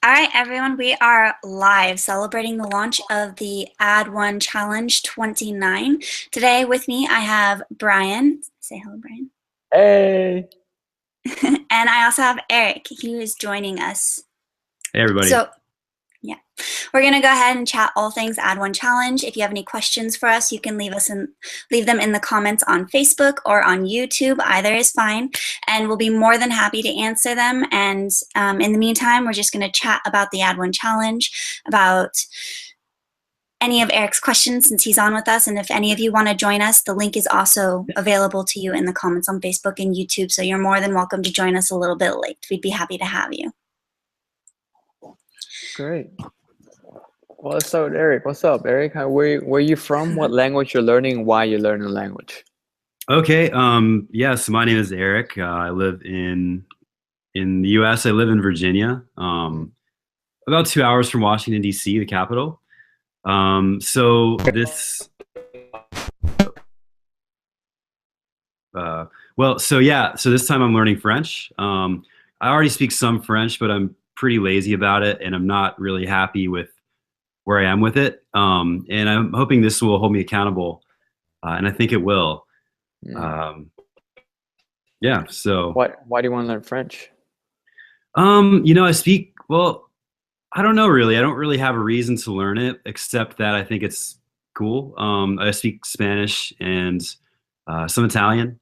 All right, everyone, we are live celebrating the launch of the Add1Challenge 29. Today with me, I have Brian. Say hello, Brian. Hey. And I also have Eric. He is joining us. Hey, everybody. So, yeah, we're going to go ahead and chat all things Add1Challenge. If you have any questions for us, you can leave them in the comments on Facebook or on YouTube. Either is fine, and we'll be more than happy to answer them. And in the meantime, we're just going to chat about the Add1Challenge, about any of Eric's questions since he's on with us. And if any of you want to join us, the link is also available to you in the comments on Facebook and YouTube. So you're more than welcome to join us a little bit late. We'd be happy to have you. Great. Well, let's start with Eric. What's up, Eric? Where you from? What language you're learning? Why you're learning the language? Okay. Yeah. So my name is Eric. I live in the U.S. I live in Virginia, about 2 hours from Washington D.C., the capital. So this. So this time I'm learning French. I already speak some French, but I'm pretty lazy about it, and I'm not really happy with where I am with it. And I'm hoping this will hold me accountable, and I think it will. Yeah. So. Why do you want to learn French? I speak, well, I don't know really. I don't really have a reason to learn it, except that I think it's cool. I speak Spanish and some Italian,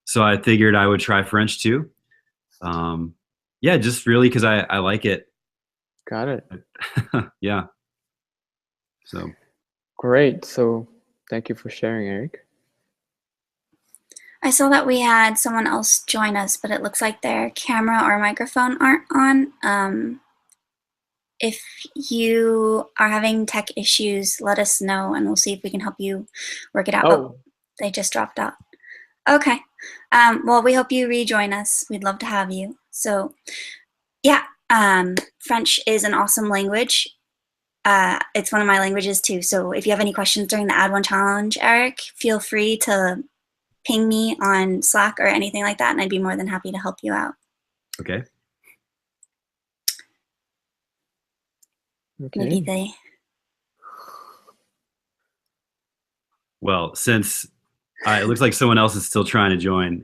so I figured I would try French too. Yeah, just really because I like it. Got it. Yeah. So. Great. So thank you for sharing, Eric. I saw that we had someone else join us, but it looks like their camera or microphone aren't on. If you are having tech issues, let us know and we'll see if we can help you work it out. Oh, they just dropped out. Okay. Well, we hope you rejoin us. We'd love to have you. So, yeah, French is an awesome language. It's one of my languages too. So if you have any questions during the Add1Challenge, Eric, feel free to ping me on Slack or anything like that, and I'd be more than happy to help you out. Okay. Maybe they. Well, since it looks like someone else is still trying to join,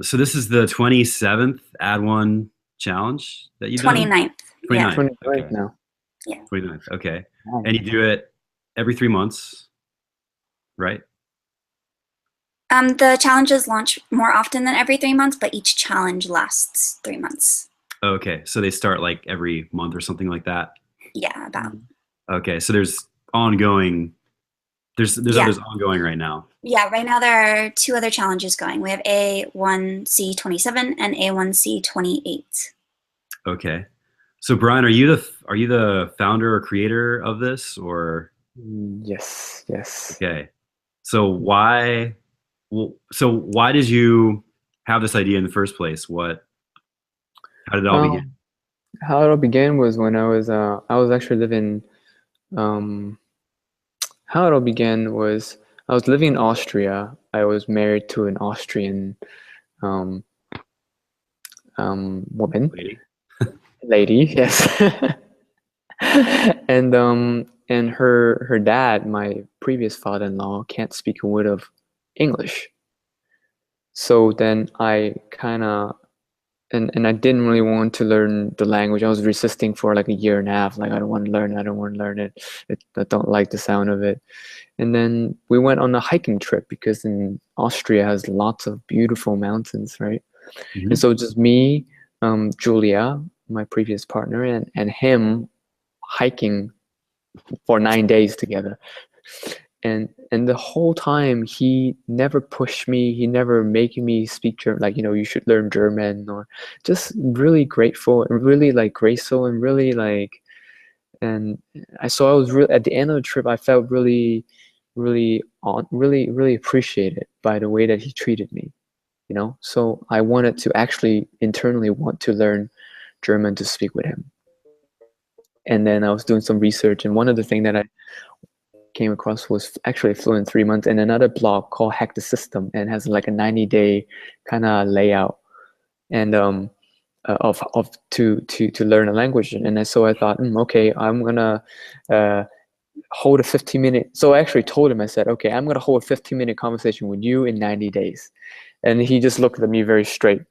so this is the 27th Add1 challenge that you've 29th. done? 29th. Yeah. 29th okay. now. Yeah. 29th. Okay. Nice. And you do it every 3 months, right? The challenges launch more often than every 3 months, but each challenge lasts 3 months. Okay, so they start like every month or something like that? Yeah, about. Okay, so there's ongoing, there's others ongoing right now. Yeah, right now there are 2 other challenges going. We have A1C27 and A1C28. Okay. So Brian, are you the founder or creator of this, or? Yes. Okay. So why did you have this idea in the first place? How did it all begin? How it all began was when I was actually living. How it all began was I was living in Austria. I was married to an Austrian woman. Lady, yes. And her dad, my previous father-in-law, can't speak a word of English. So then I kind of and I didn't really want to learn the language. I was resisting for like a year and a half. Like, I don't want to learn it. I don't like the sound of it. And then we went on a hiking trip because in Austria has lots of beautiful mountains, right? Mm-hmm. And so just me, Julia, my previous partner, and him hiking for 9 days together. And the whole time he never pushed me, he never making me speak German, like, you should learn German, or just really grateful and really like graceful and really like, and I was really, at the end of the trip I felt really appreciated by the way that he treated me, so I wanted to actually internally want to learn German to speak with him. And then I was doing some research, and one of the things that I came across was actually Fluent 3 months, and another blog called Hack the System, and has like a 90-day kind of layout. And to learn a language. And so I thought, okay, I'm gonna hold a 15-minute. So I actually told him, I said, okay, I'm gonna hold a 15-minute conversation with you in 90 days. And he just looked at me very straight,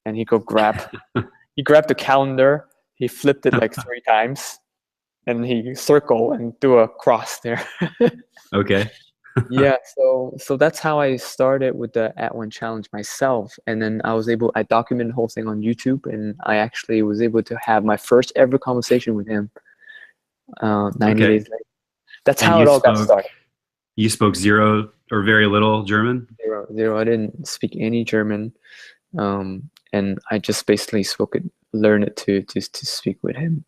and he grabbed the calendar, he flipped it like 3 times, and he circled and threw a cross there. Okay. Yeah, so that's how I started with the Add1Challenge myself, and then I documented the whole thing on YouTube, and I actually was able to have my first ever conversation with him 90 Okay. days later. That's And how it all got started. You spoke zero or very little German? Zero. I didn't speak any German, and I just basically learned it to speak with him.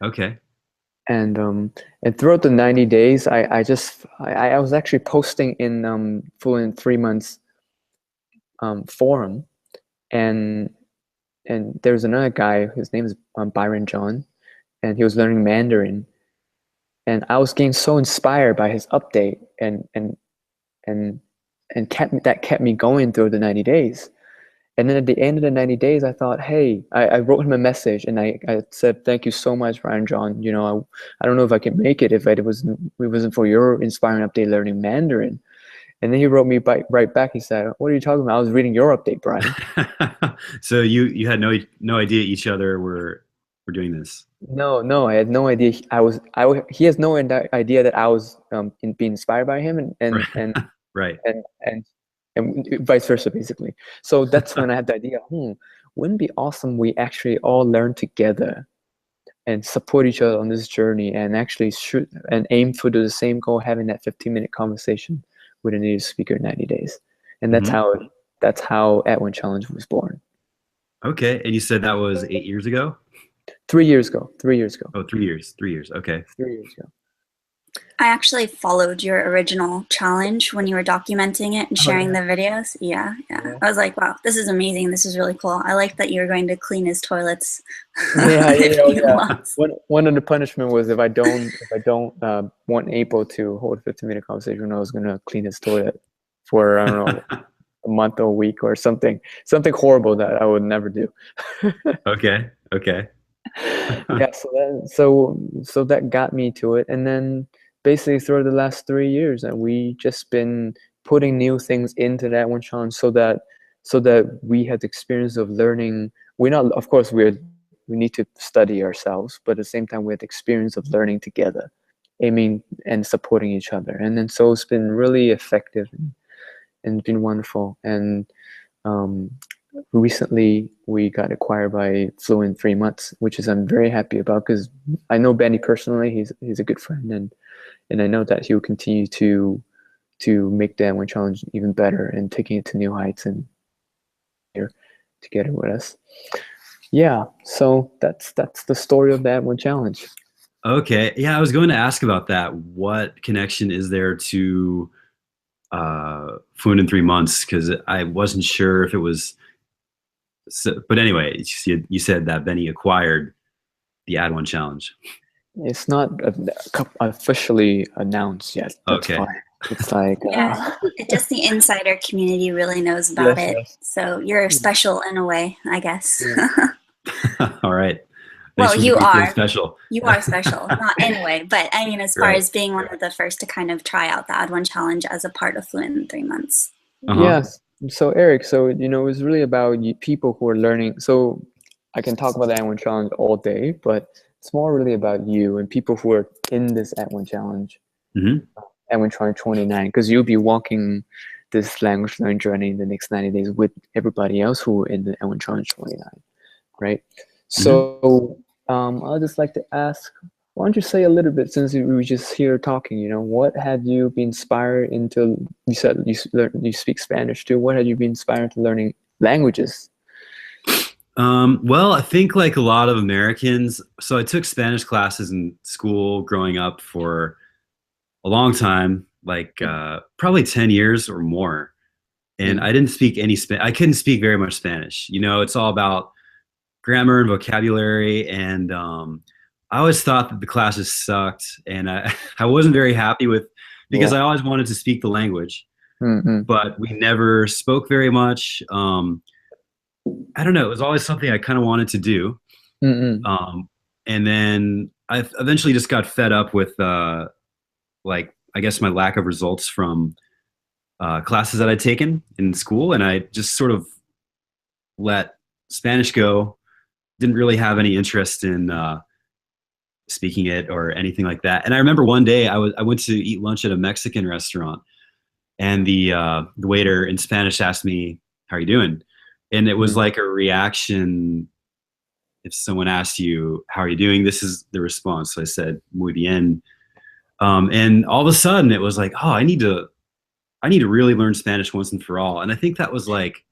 Okay. And throughout the 90 days, I was actually posting in Fluent 3 Months forum, and there's another guy, his name is Byron John, and he was learning Mandarin, and I was getting so inspired by his update, and kept me going through the 90 days. And then at the end of the 90 days, I thought, hey, I wrote him a message, and I said, thank you so much, Brian John. You know, I don't know if I can make it if it wasn't for your inspiring update learning Mandarin. And then he wrote me right back. He said, what are you talking about? I was reading your update, Brian. So you had no idea each other were doing this? No, I had no idea. He has no idea that I was being inspired by him, and Right. and vice versa, basically. So that's when I had the idea, wouldn't it be awesome we actually all learn together and support each other on this journey, and actually shoot and aim for the same goal, having that 15-minute conversation with a native speaker in 90 days. And that's how Add1Challenge was born. Okay. And you said that was 8 years ago? 3 years ago. 3 years ago. Oh, 3 years. 3 years. Okay. 3 years ago. I actually followed your original challenge when you were documenting it and sharing the videos. Yeah. I was like, wow, this is amazing. This is really cool. I like that you were going to clean his toilets. Yeah. One of the punishment was if I weren't able to hold a 15-minute conversation, I was going to clean his toilet for, I don't know, a month or a week or something horrible that I would never do. Okay. Yeah. So that got me to it, and then basically through the last 3 years, and we just been putting new things into that Add1Challenge so that we had the experience of learning. Of course, we need to study ourselves, but at the same time, we had the experience of learning together, aiming and supporting each other. And then so it's been really effective and been wonderful. And recently we got acquired by Fluent 3 Months, which is I'm very happy about, because I know Benny personally. He's a good friend, and I know that he will continue to make the Add1Challenge even better and taking it to new heights and here together with us. Yeah, so that's the story of the Add1Challenge. Okay. Yeah, I was going to ask about that. What connection is there to Fluent in 3 Months? Because I wasn't sure if it was. But anyway, you said that Benny acquired the Add1Challenge. It's not officially announced yet. That's okay. fine. It's like just the insider community really knows about it. Yes. So you're special in a way, I guess. Yeah. All right. Well, you are special. You are special, not in a way, but I mean, as far as being one of the first to kind of try out the Add1Challenge as a part of Fluent in 3 Months. Yes. So Eric, it's really about people who are learning. So I can talk about the Add1Challenge all day, but it's more really about you and people who are in this Add1Challenge, Add1Challenge 29, because you'll be walking this language learning journey in the next 90 days with everybody else who are in the Add1Challenge 29, right? So I'd just like to ask, why don't you say a little bit, since we were just here talking, what had you been inspired into? You said you speak Spanish too. What had you been inspired to learning languages? Well, I think like a lot of Americans, so I took Spanish classes in school growing up for a long time, like probably 10 years or more. And I didn't speak any Spanish. I couldn't speak very much Spanish. It's all about grammar and vocabulary. And I always thought that the classes sucked. And I wasn't very happy with, because I always wanted to speak the language, but we never spoke very much. I don't know. It was always something I kind of wanted to do. Mm-mm. And then I eventually just got fed up with like I guess my lack of results from classes that I'd taken in school, and I just sort of let Spanish go. Didn't really have any interest in speaking it or anything like that. And I remember one day I went to eat lunch at a Mexican restaurant, and the waiter in Spanish asked me, "How are you doing?" And it was Mm. like a reaction. If someone asked you, "How are you doing?" This is the response. So I said, "Muy bien." And all of a sudden, it was like, "Oh, I need to really learn Spanish once and for all." And I think that was like,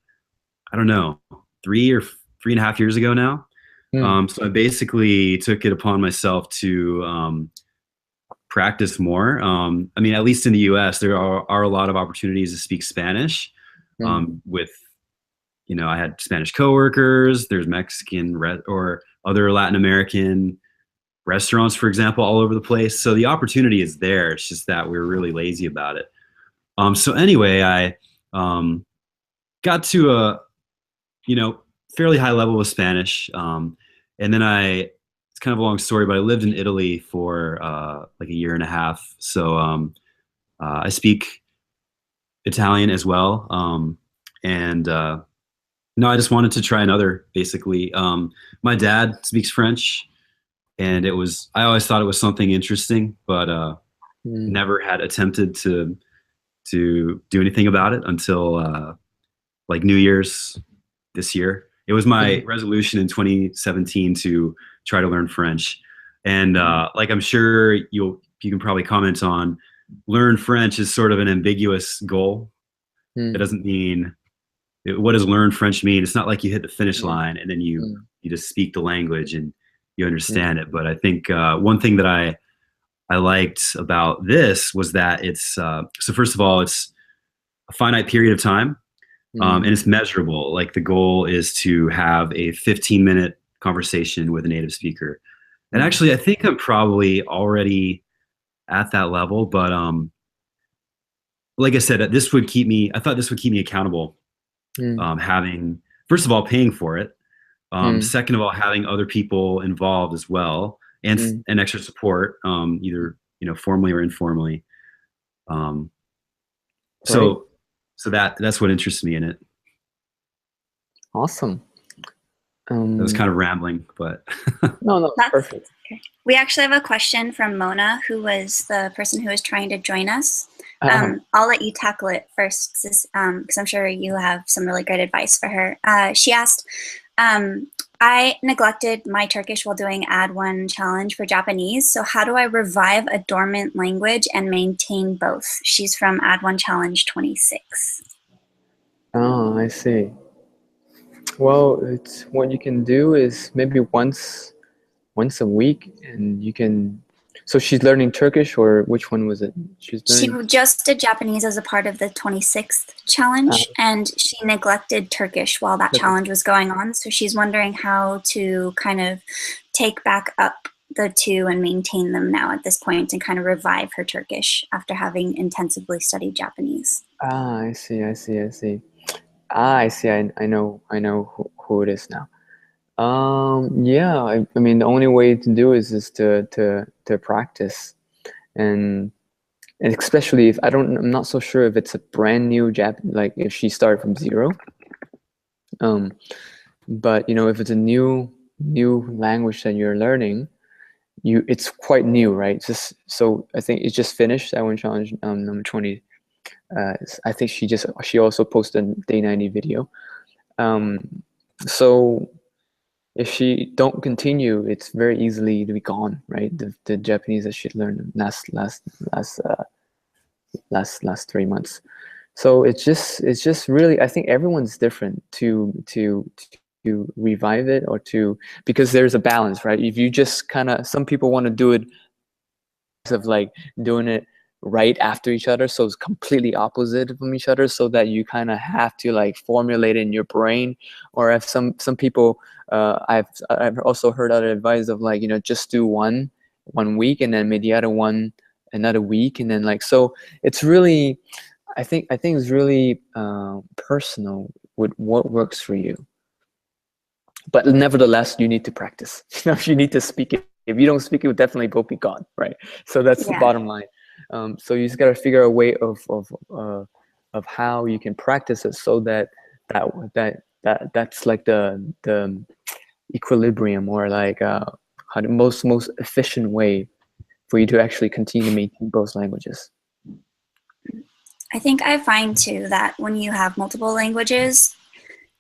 I don't know, 3.5 years ago now. Mm. So I basically took it upon myself to practice more. I mean, at least in the U.S., there are a lot of opportunities to speak Spanish. Mm. With I had Spanish coworkers. There's Mexican or other Latin American restaurants, for example, all over the place. So the opportunity is there. It's just that we're really lazy about it. So anyway, I got to a fairly high level of Spanish, and then it's kind of a long story, but I lived in Italy for like a year and a half. So I speak Italian as well, and no, I just wanted to try another. Basically, my dad speaks French, and I always thought it was something interesting, but Mm. never had attempted to do anything about it until like New Year's this year. It was my Mm. resolution in 2017 to try to learn French, and Mm. like I'm sure you can probably comment on, learn French is sort of an ambiguous goal. It Mm. doesn't mean what does learn French mean? It's not like you hit the finish Mm. line and then Mm. you just speak the language and you Mm. understand it. But I think one thing that I liked about this was that it's so first of all, it's a finite period of time, and Mm. it's measurable. Like the goal is to have a 15-minute conversation with a native speaker. And Mm. actually, I think I'm probably already at that level. But like I said, this would keep me. I thought this would keep me accountable. Mm. Having first of all paying for it. Mm. Second of all, having other people involved as well, Mm. and extra support, either formally or informally. Um, Great. so so that's what interests me in it. Awesome. That was Um, kind of rambling, but no, no, it's That's perfect. okay. We actually have a question from Mona, who was the person who was trying to join us. I'll let you tackle it first, because I'm sure you have some really great advice for her. She asked, I neglected my Turkish while doing Add1Challenge for Japanese, so how do I revive a dormant language and maintain both? She's from Add1Challenge 26. Oh, I see. Well, it's what you can do is maybe once a week, and you can. So she's learning Turkish, or which one was it? She's She learning. just did Japanese as a part of the 26th challenge, and she neglected Turkish while that Turkish. challenge was going on. So she's wondering how to kind of take back up the two and maintain them now at this point and kind of revive her Turkish after having intensively studied Japanese. Ah, I see. I see. I see. Ah, I see. I know. I know who it is now. Yeah. I mean, the only way to do is to practice, and and especially if I'm not so sure if it's a brand new like if she started from zero. Um, but if it's a new language that you're learning, it's quite new, right? Just so I think it just finished that one challenge, number 20. I think she also posted a day 90 video. Um, so if she don't continue, it's very easily to be gone, right? The Japanese that she learned last 3 months. So it's just really, I think everyone's different to revive it, or because there's a balance, right? If you just kind of, some people want to do it of like doing it right after each other, so it's completely opposite from each other, so that you kind of have to like formulate it in your brain. Or if some people, I've also heard other advice of like, just do one week, and then maybe the other one another week, and then like, so it's really, I think it's really personal with what works for you. But nevertheless, you need to practice. You need to speak it. If you don't speak it, definitely will be gone, right? So that's the bottom line. So you just got to figure a way of how you can practice it, so that's like the equilibrium, or like how the most efficient way for you to actually continue to maintain both languages. I think I find too that when you have multiple languages,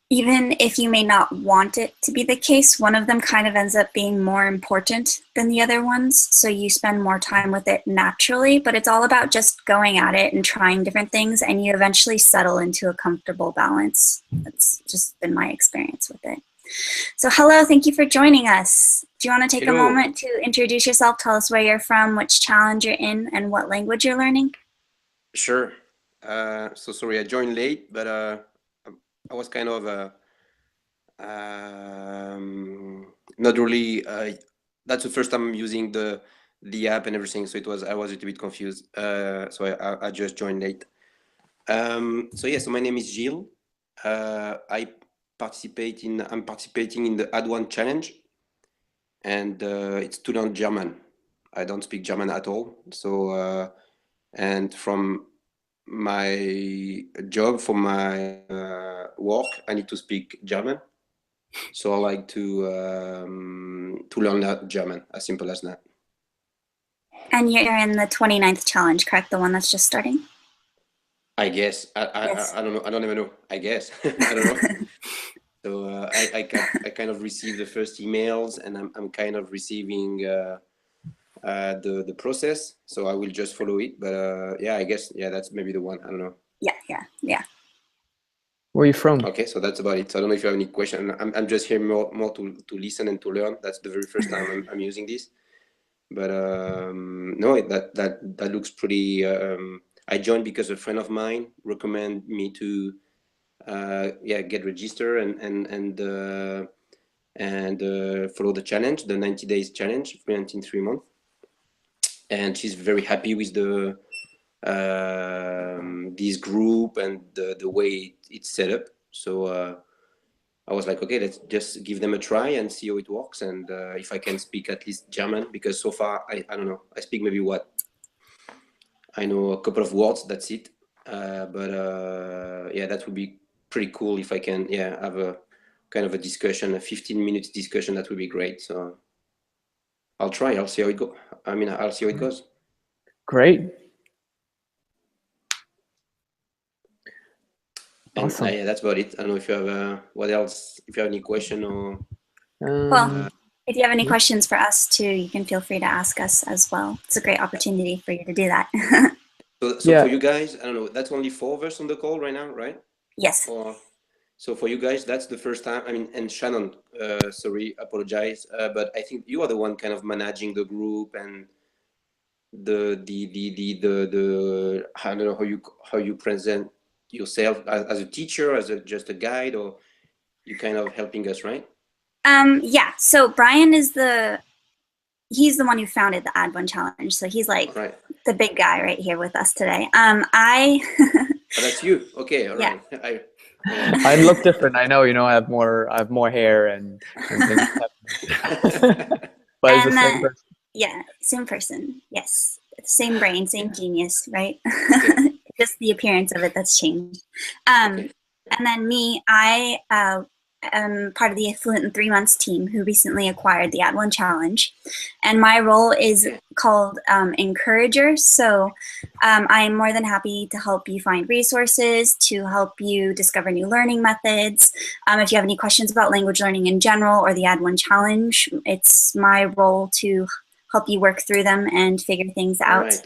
even if you may not want it to be the case, one of them kind of ends up being more important than the other ones. So you spend more time with it naturally, but it's all about just going at it and trying different things, and you eventually settle into a comfortable balance. That's just been my experience with it. So hello, thank you for joining us. Do you want to take a moment to introduce yourself, tell us where you're from, which challenge you're in, and what language you're learning? Sure. So sorry, I joined late, but I was kind of not really. That's the first time I'm using the app and everything, so I was a little bit confused. So I just joined late. So yeah, so my name is Gilles. I'm participating in the Add1Challenge, and it's to learn German. I don't speak German at all, so and from my job, for my work, I need to speak German. So I like to learn that German, as simple as that. And you're in the 29th challenge, correct? The one that's just starting? I guess. Yes. I don't know. I don't even know. I guess. I don't know. So I kind of received the first emails, and I'm kind of receiving the process. So I will just follow it. But yeah, I guess, yeah, that's maybe the one. I don't know. Yeah. Where are you from? Okay, so that's about it. So I don't know if you have any question. I'm just here more to listen and to learn. That's the very first time I'm using this. But no, that looks pretty. I joined because a friend of mine recommended me to get registered and follow the challenge, the 90 days challenge, fluent in 3 months. And she's very happy with the this group and the way it's set up. So I was like, okay, let's just give them a try and see how it works, and if I can speak at least German, because so far I don't know, I speak maybe I know a couple of words, that's it. But yeah, that would be pretty cool if I can have a kind of a discussion, a 15-minute discussion. That would be great. So I'll try. I'll see how it goes. I'll see how it goes. Great. And Awesome. yeah, that's about it. I don't know if you have what else, if you have any question or. Well, if you have any questions for us too, you can feel free to ask us as well. It's a great opportunity for you to do that. So yeah. For you guys, I don't know, that's only 4 of us on the call right now, right? Yes. So for you guys, that's the first time. I mean, and Shannon, sorry, apologize, but I think you are the one kind of managing the group and the I don't know how you present yourself as a teacher, as just a guide, or you kind of helping us, right? Yeah. So Brian is he's the one who founded the Add1Challenge. So he's like the big guy right here with us today. Oh, that's you. Okay. All right. I look different. I know, I have more hair and things. But it's the same person. Yeah, same person. Yes. Same brain, same genius, right? Just the appearance of it that's changed. And then me, I am part of the Fluent in 3 months team who recently acquired the Add1Challenge. And my role is called Encourager. So I am more than happy to help you find resources, to help you discover new learning methods. If you have any questions about language learning in general or the Add1Challenge, it's my role to help you work through them and figure things out.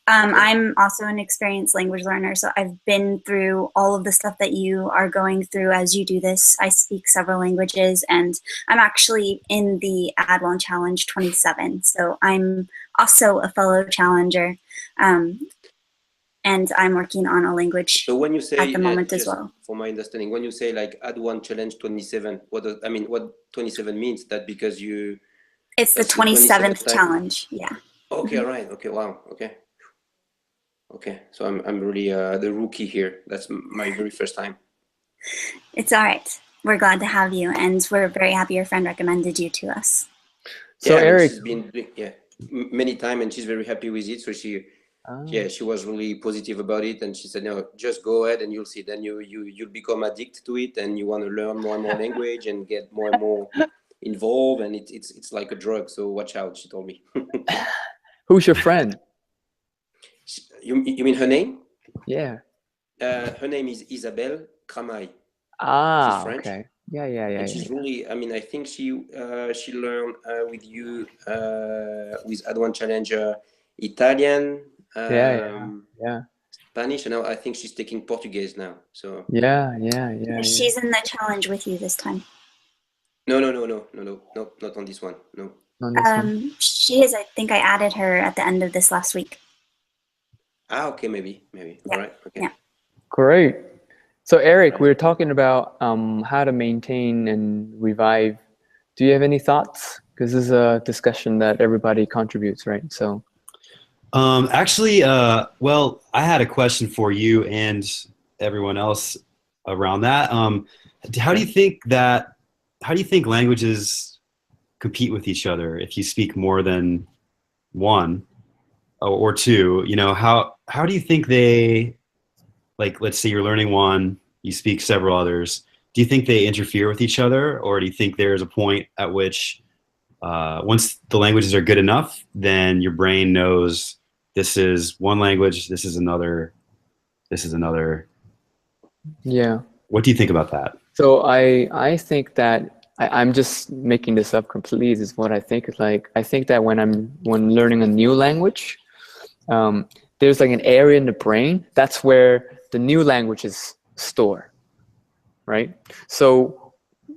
I'm also an experienced language learner, so I've been through all of the stuff that you are going through as you do this. I speak several languages, and I'm actually in the Add1Challenge 27, so I'm also a fellow challenger, and I'm working on a language so when you say, at the moment as well. For my understanding, when you say like Add1Challenge 27, what 27 means? That because you... It's the 27th challenge, yeah. Okay, all right. Okay, wow. Okay, so I'm really the rookie here. That's my very first time. It's all right. we're glad to have you, and we're very happy your friend recommended you to us. So yeah, I mean, Eric, she's been many times, and she's very happy with it. So she was really positive about it, and she said, "No, just go ahead, and you'll see. Then you'll become addicted to it, and you want to learn more and more language and get more and more involved, and it's like a drug. So watch out," she told me. who's your friend? You mean her name? Yeah. Her name is Isabelle Kramay. Ah, She's French. okay. Yeah. And she's really, I mean, I think she learned with you with Add1Challenge Italian, Yeah. Spanish, and now I think she's taking Portuguese now. So Yeah. She's in the challenge with you this time. no, not on this one. No. On this one. She is. I think I added her at the end of this last week. Ah, okay, maybe. Yeah. All right, okay. Yeah. Great. So Eric, we were talking about how to maintain and revive. Do you have any thoughts? Because this is a discussion that everybody contributes, right? So Actually, well, I had a question for you and everyone else around that. How do you think languages compete with each other if you speak more than one or two? You know, how do you think they, like, let's say you're learning one, you speak several others. Do you think they interfere with each other, or do you think there's a point at which once the languages are good enough, then your brain knows this is one language, this is another, this is another? yeah. What do you think about that? So I think that I'm just making this up completely. This is what I think. It's like I think that when learning a new language, there's like an area in the brain that's where the new languages store, right? So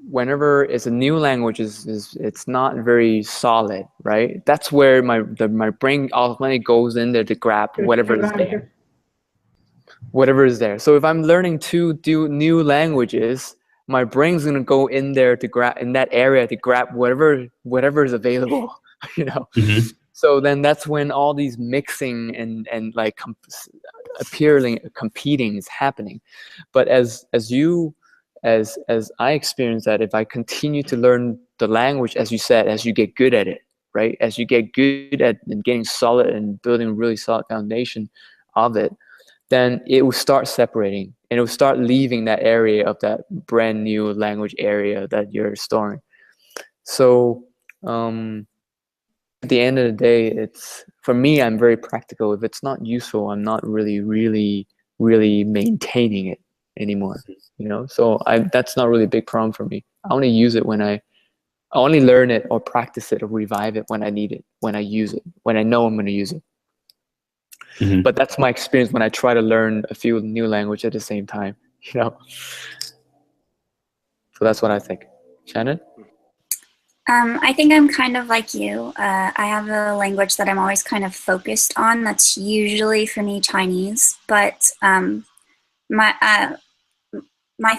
whenever it's a new language, it's not very solid, right? That's where my brain automatically goes in there to grab whatever is there. Whatever is there. So if I'm learning two new languages, my brain's gonna go in there to grab in that area to grab whatever is available, you know. Mm-hmm. So then that's when all these mixing and like competing is happening. But as I experience that, if I continue to learn the language, as you said, as you get good at it, right? As you get good at and getting solid and building a really solid foundation of it, then it will start separating and it will start leaving that area of that brand new language area that you're storing. So at the end of the day, it's, for me, I'm very practical. If it's not useful, I'm not really maintaining it anymore, you know? So that's not really a big problem for me. I only use it when I only learn it or practice it or revive it when I need it, when I use it, when I know I'm going to use it. Mm-hmm. But that's my experience when I try to learn a few new language at the same time, you know? So that's what I think. Shannon? I think I'm kind of like you. I have a language that I'm always kind of focused on. That's usually for me Chinese, but my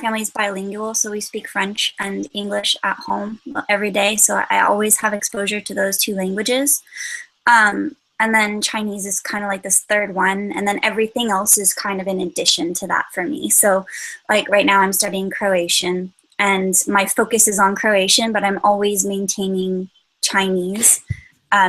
family is bilingual, so we speak French and English at home every day. So I always have exposure to those two languages. And then Chinese is kind of like this third one, and then everything else is kind of in addition to that for me. So like right now I'm studying Croatian, and my focus is on Croatian, but I'm always maintaining Chinese,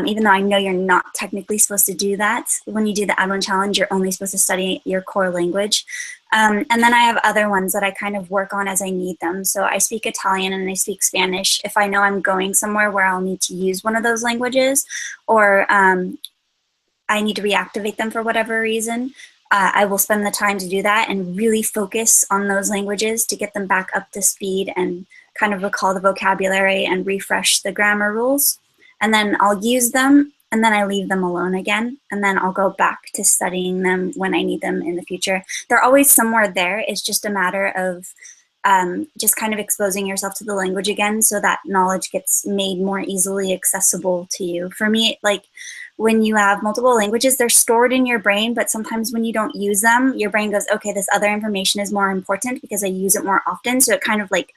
even though I know you're not technically supposed to do that. When you do the Add1Challenge, you're only supposed to study your core language. And then I have other ones that I kind of work on as I need them. So I speak Italian and I speak Spanish. If I know I'm going somewhere where I'll need to use one of those languages, or I need to reactivate them for whatever reason, I will spend the time to do that and really focus on those languages to get them back up to speed and kind of recall the vocabulary and refresh the grammar rules. And then I'll use them, and then I leave them alone again, and then I'll go back to studying them when I need them in the future. They're always somewhere there. It's just a matter of just kind of exposing yourself to the language again so that knowledge gets made more easily accessible to you. For me, like, when you have multiple languages, they're stored in your brain, but sometimes when you don't use them, your brain goes, okay, this other information is more important because I use it more often. So it kind of like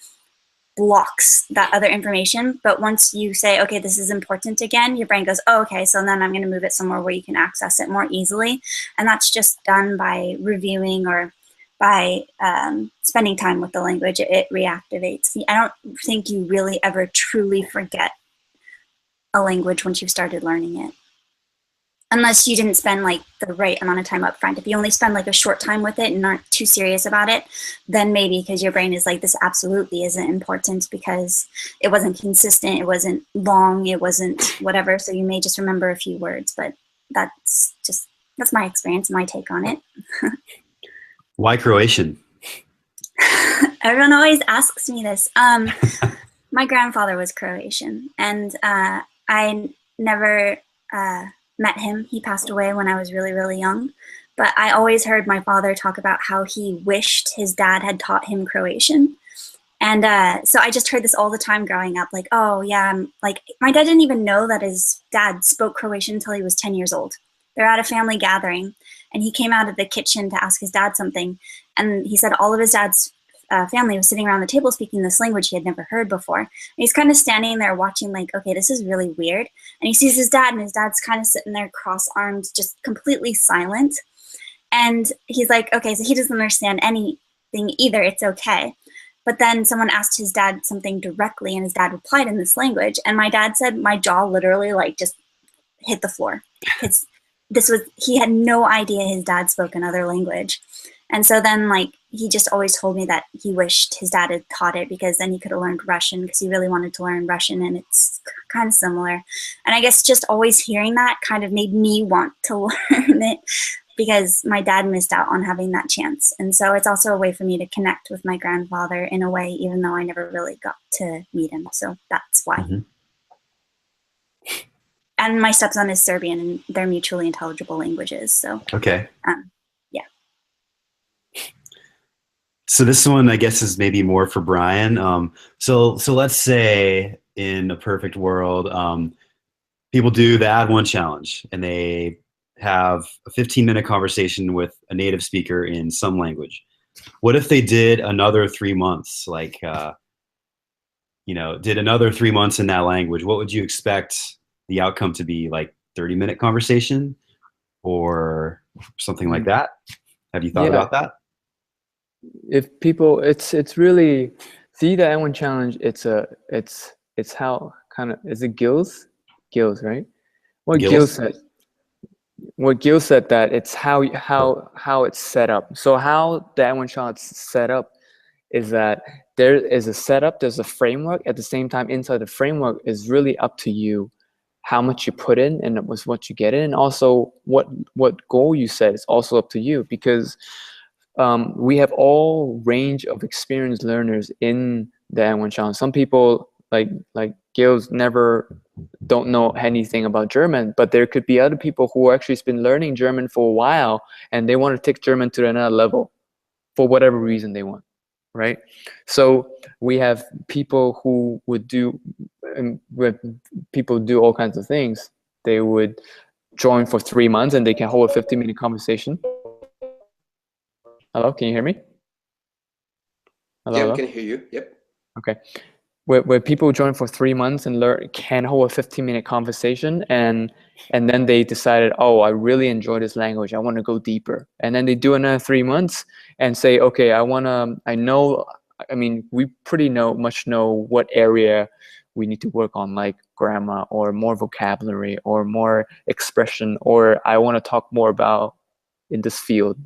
blocks that other information. But once you say, okay, this is important again, your brain goes, oh, okay, so then I'm going to move it somewhere where you can access it more easily. And that's just done by reviewing or by spending time with the language. It reactivates. I don't think you really ever truly forget a language once you've started learning it. Unless you didn't spend like the right amount of time up front. If you only spend like a short time with it and aren't too serious about it, then maybe because your brain is like, this absolutely isn't important because it wasn't consistent, it wasn't long, it wasn't whatever. So you may just remember a few words, but that's my experience, my take on it. Why Croatian? Everyone always asks me this. My grandfather was Croatian, and I never met him. He passed away when I was really, really young. But I always heard my father talk about how he wished his dad had taught him Croatian. And so I just heard this all the time growing up, like, oh yeah, like my dad didn't even know that his dad spoke Croatian until he was 10 years old. They're at a family gathering, and he came out of the kitchen to ask his dad something. And he said all of his dad's family was sitting around the table speaking this language he had never heard before. And he's kind of standing there watching like, okay, this is really weird. And he sees his dad, and his dad's kind of sitting there cross-armed, just completely silent. And he's like, okay, so he doesn't understand anything either. It's okay. But then someone asked his dad something directly, and his dad replied in this language. And my dad said my jaw literally like just hit the floor. He had no idea his dad spoke another language. And so then like he just always told me that he wished his dad had taught it, because then he could have learned Russian, because he really wanted to learn Russian, and it's kind of similar. And I guess just always hearing that kind of made me want to learn it, because my dad missed out on having that chance. And so it's also a way for me to connect with my grandfather in a way, even though I never really got to meet him. So that's why. Mm-hmm. And my stepson is Serbian, and they're mutually intelligible languages. So okay. Yeah. So this one, I guess, is maybe more for Brian. So let's say in a perfect world, people do the Add1Challenge, and they have a 15-minute conversation with a native speaker in some language. What if they did another 3 months, like, did another 3 months in that language? What would you expect the outcome to be, like 30-minute conversation or something like that? Have you thought about that? If people, it's really, see the Add1Challenge, it's how kind of, is it Gil's, right? What Gil said that it's how it's set up. So how the Add1Challenge is set up is that there is a setup, there's a framework. At the same time, inside the framework is really up to you how much you put in and what you get in, and also what goal you set is also up to you, because we have all range of experienced learners in the Add1Challenge. Some people like Gil's don't know anything about German, but there could be other people who actually been learning German for a while, and they want to take German to another level for whatever reason they want, right? So we have people who would do, when people do all kinds of things, they would join for 3 months and they can hold a 15-minute conversation. Hello, can you hear me? Hello? Yeah, I can hear you. Yep. Okay. Where people join for 3 months and can hold a 15-minute conversation, and then they decided, oh, I really enjoy this language, I want to go deeper. And then they do another 3 months and say, okay, we pretty much know what area we need to work on, like grammar or more vocabulary or more expression, or I want to talk more about in this field,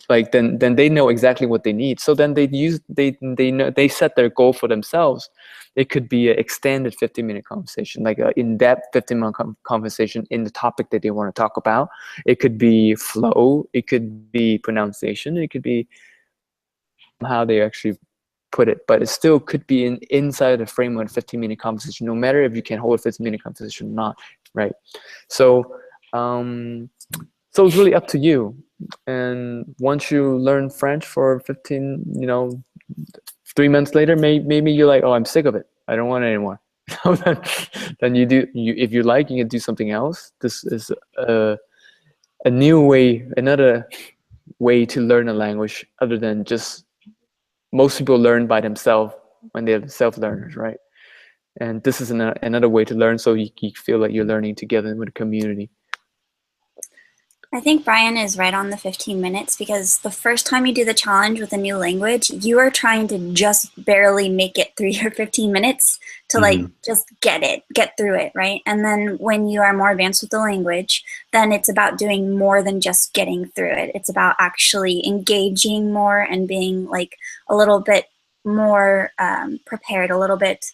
like then they know exactly what they need. So then they set their goal for themselves. It could be an extended 15-minute conversation, like an in-depth 15-minute conversation in the topic that they want to talk about. It could be flow, it could be pronunciation, it could be how they actually put it, but it still could be inside the framework of 15-minute conversation, no matter if you can hold a 15-minute conversation or not, right? So so it's really up to you. And once you learn French for 3 months later, maybe you're like, oh, I'm sick of it, I don't want it anymore. Then if you like, you can do something else. This is a new way, another way to learn a language, other than just, most people learn by themselves when they're self-learners, right? And this is another way to learn, so you feel like you're learning together with a community. I think Brian is right on the 15 minutes because the first time you do the challenge with a new language, you are trying to just barely make it through your 15 minutes to like just get through it, right? And then when you are more advanced with the language, then it's about doing more than just getting through it. It's about actually engaging more and being like a little bit more prepared, a little bit,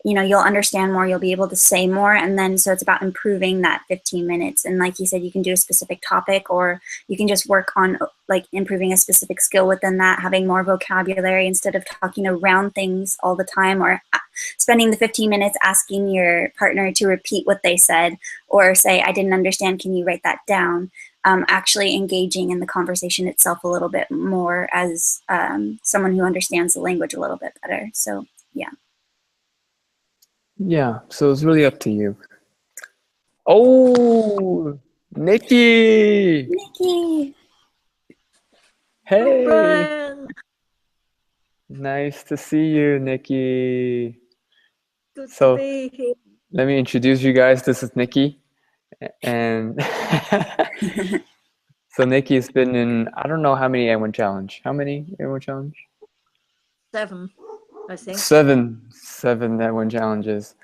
you know, you'll understand more, you'll be able to say more. And then, so it's about improving that 15 minutes. And like you said, you can do a specific topic, or you can just work on like improving a specific skill within that, having more vocabulary instead of talking around things all the time, or spending the 15 minutes asking your partner to repeat what they said, or say, I didn't understand, can you write that down? Actually engaging in the conversation itself a little bit more as someone who understands the language a little bit better. So yeah. Yeah, so it's really up to you. Oh, Nikki! Nikki! Hey! Brian, Nice to see you, Nikki. good So, to be here. let me introduce you guys. This is Nikki. And so Nikki's been in, I don't know how many A1 Challenge. How many A1 Challenge? 7, I think. Seven A1 Challenges.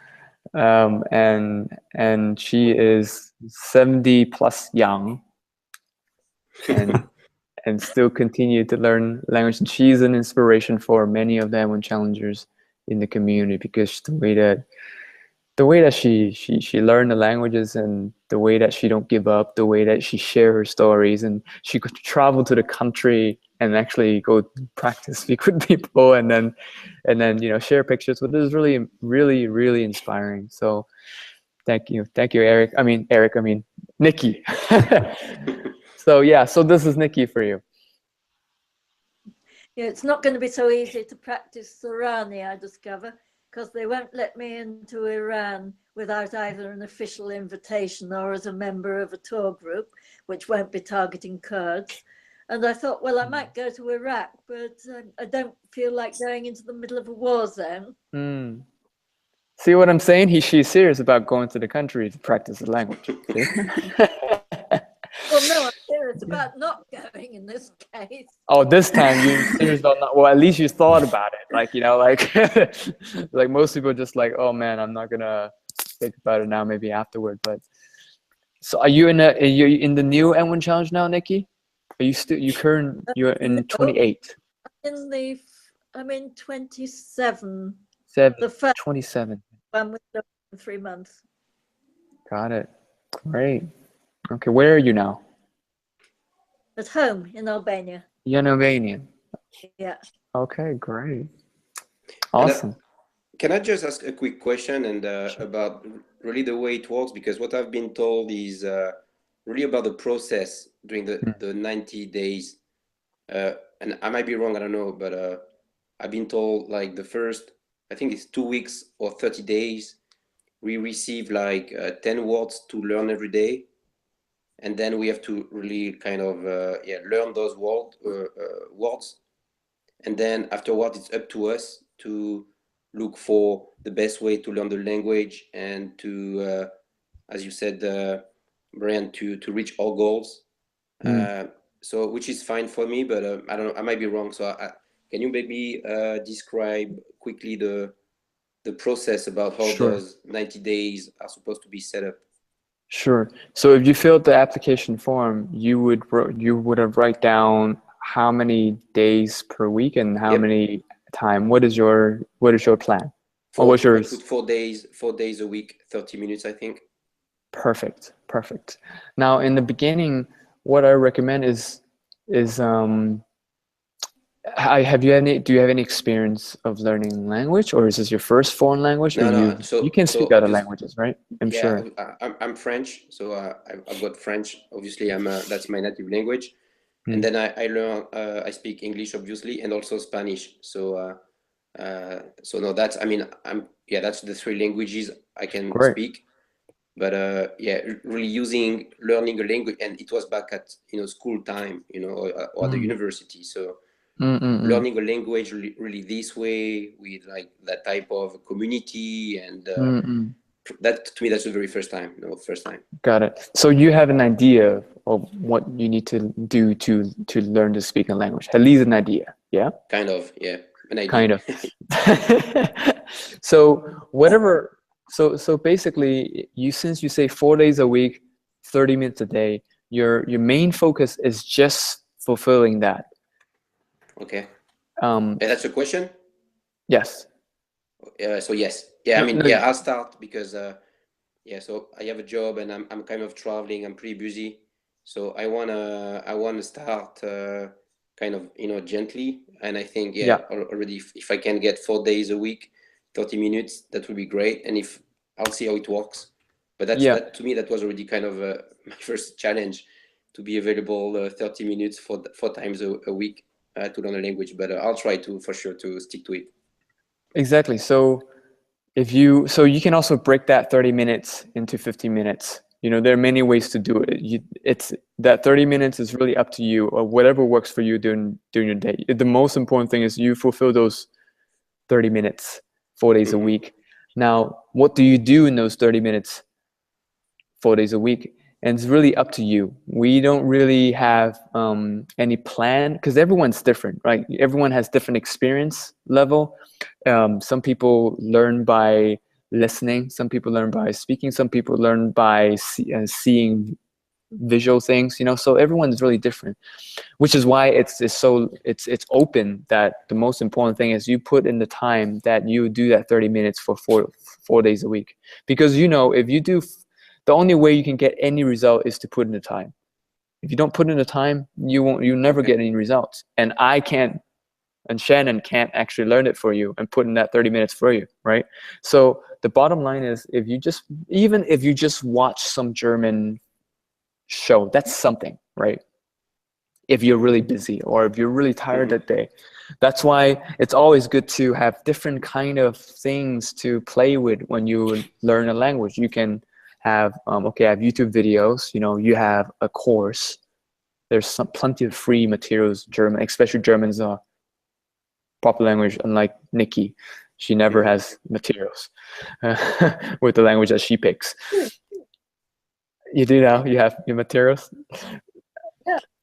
And she is 70 plus young and still continue to learn language. And she's an inspiration for many of the A1 challengers in the community, because the way that she learned the languages, and the way that she don't give up, the way that she share her stories, and she could travel to the country and actually go practice speak with people, and then you know, share pictures with us. Really, really, really inspiring. So thank you, Eric. I mean Nikki. So yeah, so this is Nikki for you. Yeah, it's not going to be so easy to practice Sorani, I discover, because they won't let me into Iran without either an official invitation or as a member of a tour group, which won't be targeting Kurds. And I thought, well, I might go to Iraq, but I don't feel like going into the middle of a war zone. See what I'm saying? She's serious about going to the country to practice the language. See? Well, no, I'm serious about not going in this case. Oh, this time you're serious about not, well, at least you thought about it. Like, you know, like like most people just like, oh man, I'm not gonna think about it now, maybe afterward. But so are you in the new A1 challenge now, Nikki? Are you still you're in 28? I'm in 27. 7, The first 27. one was done in 3 months. Got it. Great. Okay, where are you now? At home in Albania. You're in Albania. Yeah. Okay, great. Awesome. Can I just ask a quick question and about really the way it works? Because what I've been told is really about the process during the 90 days. And I might be wrong, I don't know, but I've been told like the first, I think it's 2 weeks or 30 days, we receive like 10 words to learn every day. And then we have to really kind of learn those words. And then afterward, it's up to us to look for the best way to learn the language and to, as you said, Brian, to reach our goals. So, which is fine for me, but I don't know, I might be wrong. So can you maybe describe quickly the process about how those 90 days are supposed to be set up? Sure. So if you filled the application form, you would have write down how many days per week and how many time. What is your plan? Or what's yours? 4 days a week, 30 minutes, I think. Perfect. Now, in the beginning, what I recommend is do you have any experience of learning language, or is this your first foreign language? No. You can speak other languages, right? I'm sure. I'm French, so I've got French. Obviously, that's my native language, and then I speak English, obviously, and also Spanish. So no, that's that's the 3 languages I can speak. But really learning a language, and it was back at school time, or at the university. So learning a language really this way, with like that type of community and that to me, that's the very first time. No, first time. Got it. So you have an idea of what you need to do to learn to speak a language. At least an idea. Yeah. Kind of, yeah, an idea. Kind of. So whatever. So basically, since you say 4 days a week, 30 minutes a day, your main focus is just fulfilling that. Okay. And that's a question? Yes. So yes. Yeah, I mean, No, yeah, I'll start because yeah, so I have a job and I'm kind of traveling, I'm pretty busy. So I wanna start kind of, gently. And I think, yeah, already if I can get 4 days a week, 30 minutes, that would be great. And if I'll see how it works. But that to me, that was already kind of my first challenge, to be available 30 minutes 4 times a week to learn a language. But I'll try to, for sure, to stick to it. Exactly. So you can also break that 30 minutes into 15 minutes. There are many ways to do it. It's that 30 minutes is really up to you, or whatever works for you during your day. The most important thing is you fulfill those 30 minutes 4 days a week. Now, what do you do in those 30 minutes 4 days a week? And it's really up to you. We don't really have any plan, because everyone's different, right? Everyone has different experience level. Some people learn by listening. Some people learn by speaking. Some people learn by seeing visual things. So everyone's really different, which is why it's open. That the most important thing is you put in the time that you do that 30 minutes for four days a week, because if you do. The only way you can get any result is to put in the time. If you don't put in the time, you'll never get any results. And I can't, and Shannon can't actually learn it for you and put in that 30 minutes for you, right? So the bottom line is, even if you just watch some German show, that's something, right? If you're really busy or if you're really tired that day. That's why it's always good to have different kind of things to play with when you learn a language. You can have I have YouTube videos. You have a course. There's plenty of free materials. German, especially German's a popular language. Unlike Nikki, she never has materials with the language that she picks. You do now. You have your materials.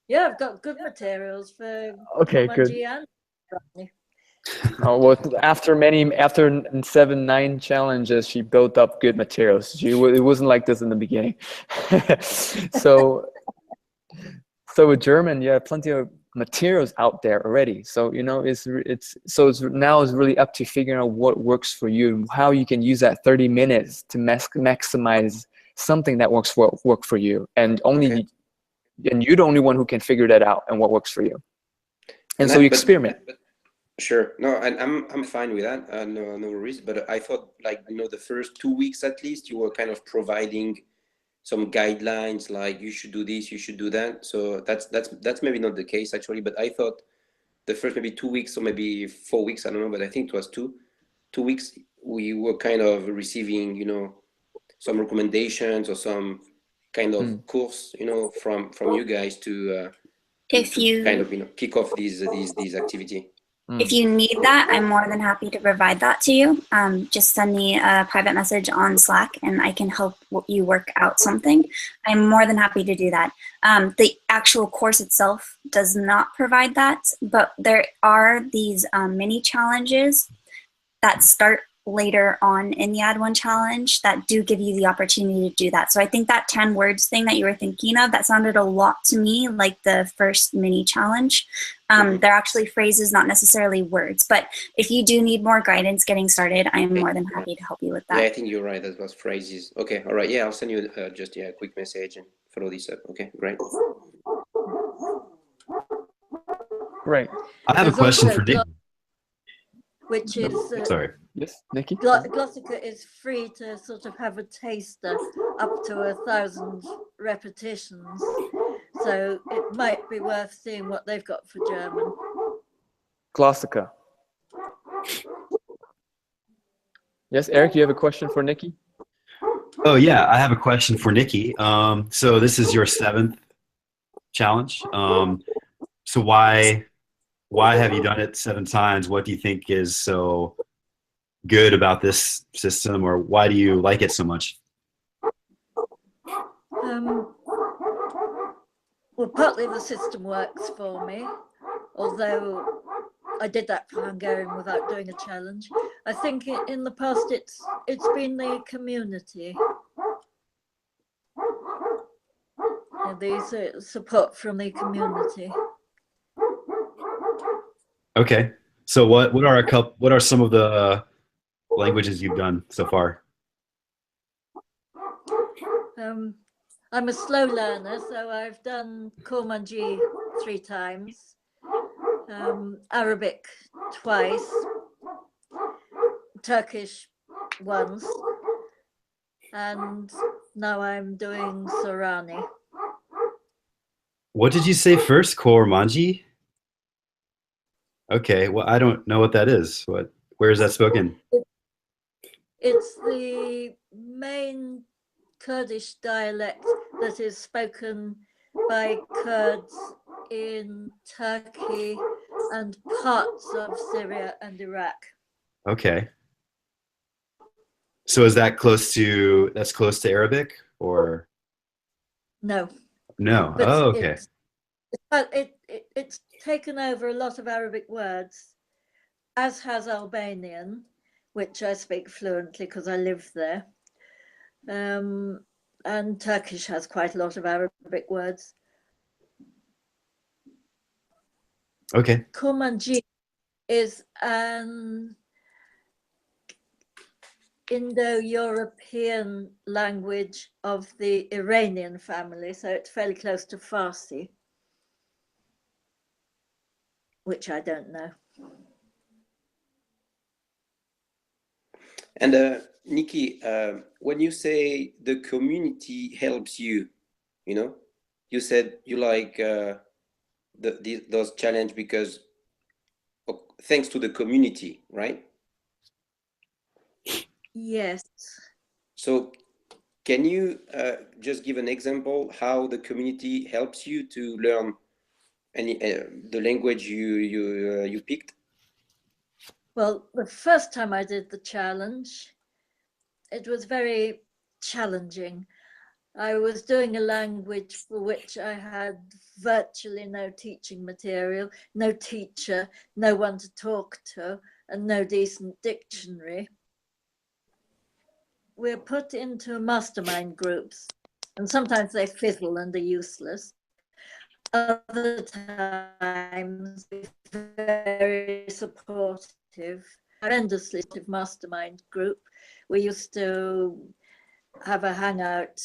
Yeah, I've got good materials for good. and Oh, well, after 7-9 challenges, she built up good materials. It wasn't like this in the beginning. So with German, you have plenty of materials out there already. So it's really up to figuring out what works for you, how you can use that 30 minutes to maximize something that work for you, and you're the only one who can figure that out and what works for you. And so you experiment. Sure. No, and I'm fine with that. No worries. But I thought, the first 2 weeks at least, you were kind of providing some guidelines, like you should do this, you should do that. So that's maybe not the case actually. But I thought the first maybe 2 weeks or maybe 4 weeks, I don't know, but I think it was 2 weeks, we were kind of receiving, some recommendations or some kind of course, from you guys to kind of kick off these activity. If you need that, I'm more than happy to provide that to you. Just send me a private message on Slack and I can help you work out something. I'm more than happy to do that. The actual course itself does not provide that, but there are these mini challenges that start later on in the Add1Challenge that do give you the opportunity to do that. So I think that 10 words thing that you were thinking of, that sounded a lot to me like the first mini challenge. They're actually phrases, not necessarily words. But if you do need more guidance getting started, I am more than happy to help you with that. Yeah, I think you're right. That was phrases. Okay, all right. Yeah, I'll send you just a quick message and follow this up. Okay, great. Right. I have a question for Dick. Which is sorry. Yes, Nikki. Glossika is free to sort of have a taster up to 1,000 repetitions, so it might be worth seeing what they've got for German. Glossika. Yes, Eric, you have a question for Nikki? Oh yeah, I have a question for Nikki. So this is your 7th challenge. So why have you done it 7 times? What do you think is so good about this system, or why do you like it so much? Well, partly the system works for me, although I did that for Hungarian without doing a challenge. I think in the past it's been the community. The support from the community. Okay, so what are some of the languages you've done so far? I'm a slow learner, so I've done Kwong 3 times, Arabic twice, Turkish once, and now I'm doing Sorani. What did you say first? Kormanji? Okay, well, I don't know what that is. Where is that spoken? It's the main Kurdish dialect that is spoken by Kurds in Turkey and parts of Syria and Iraq. Okay. So is that close to Arabic, or? No. No. But oh, okay. It's taken over a lot of Arabic words, as has Albanian, which I speak fluently because I live there. And Turkish has quite a lot of Arabic words. Okay. Kurmanji is an Indo-European language of the Iranian family, so it's fairly close to Farsi, which I don't know. And Nikki, when you say the community helps you, you said you like those challenge because thanks to the community, right? Yes. So can you just give an example how the community helps you to learn the language you picked? Well, the first time I did the challenge, it was very challenging. I was doing a language for which I had virtually no teaching material, no teacher, no one to talk to, and no decent dictionary. We're put into mastermind groups, and sometimes they fizzle and are useless. Other times, very supportive, tremendously supportive mastermind group. We used to have a hangout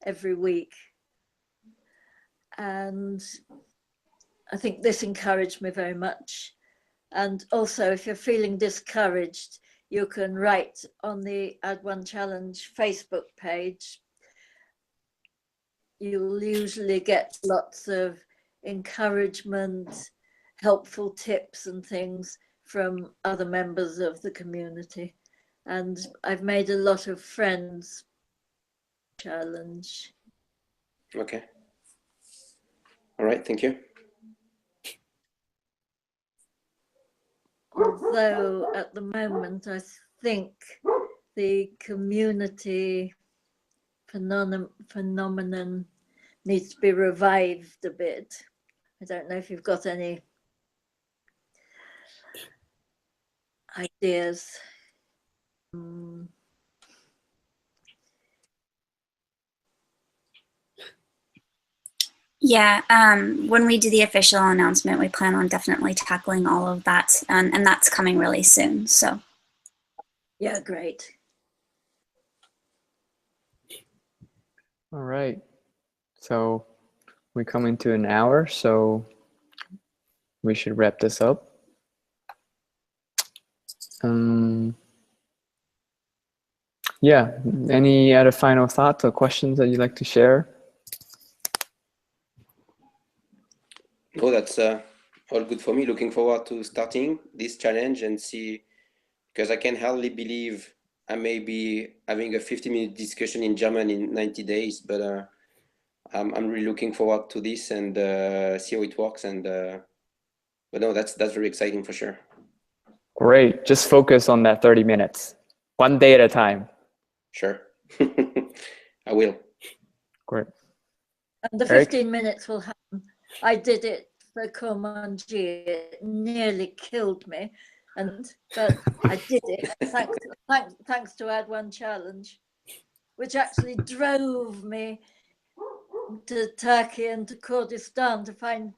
every week, and I think this encouraged me very much. And also, if you're feeling discouraged, you can write on the Add1Challenge Facebook page. You'll usually get lots of encouragement, helpful tips and things from other members of the community. And I've made a lot of friends. Challenge. Okay. All right, thank you. Although at the moment, I think the community phenomenon needs to be revived a bit. I don't know if you've got any ideas. Yeah, when we do the official announcement, we plan on definitely tackling all of that, and that's coming really soon. So, yeah, great. All right. So we come into an hour, so we should wrap this up. Yeah, any other final thoughts or questions that you'd like to share? No, that's all good for me. Looking forward to starting this challenge and see, because I can hardly believe I may be having a 50-minute discussion in German in 90 days, but I'm really looking forward to this and see how it works. And but no, that's very exciting for sure. Great. Just focus on that 30 minutes, one day at a time. Sure. I will. Great. And the Eric? 15 minutes will happen. I did it for Komanji. It nearly killed me, but I did it thanks to Add1Challenge, which actually drove me to Turkey and to Kurdistan to find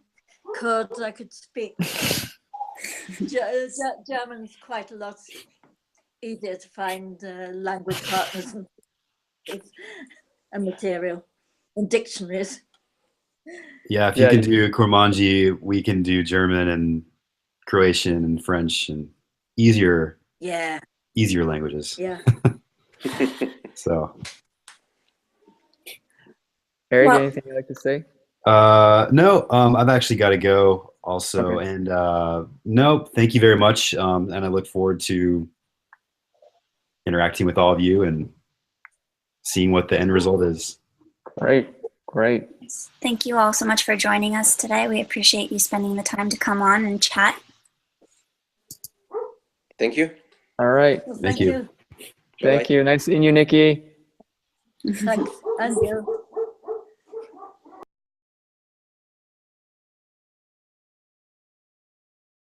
Kurds I could speak. German's quite a lot easier to find language partners and material and dictionaries. Yeah, if you can do Kurmanji, we can do German and Croatian and French and easier languages. Yeah. So, Eric, Well- anything you'd like to say? no, I've actually got to go also. Okay. And no, thank you very much. And I look forward to interacting with all of you and seeing what the end result is. Great. Thank you all so much for joining us today. We appreciate you spending the time to come on and chat. Thank you. All right. Well, Thank you. Thank you. Nice seeing you, Nikki. Thanks. And you.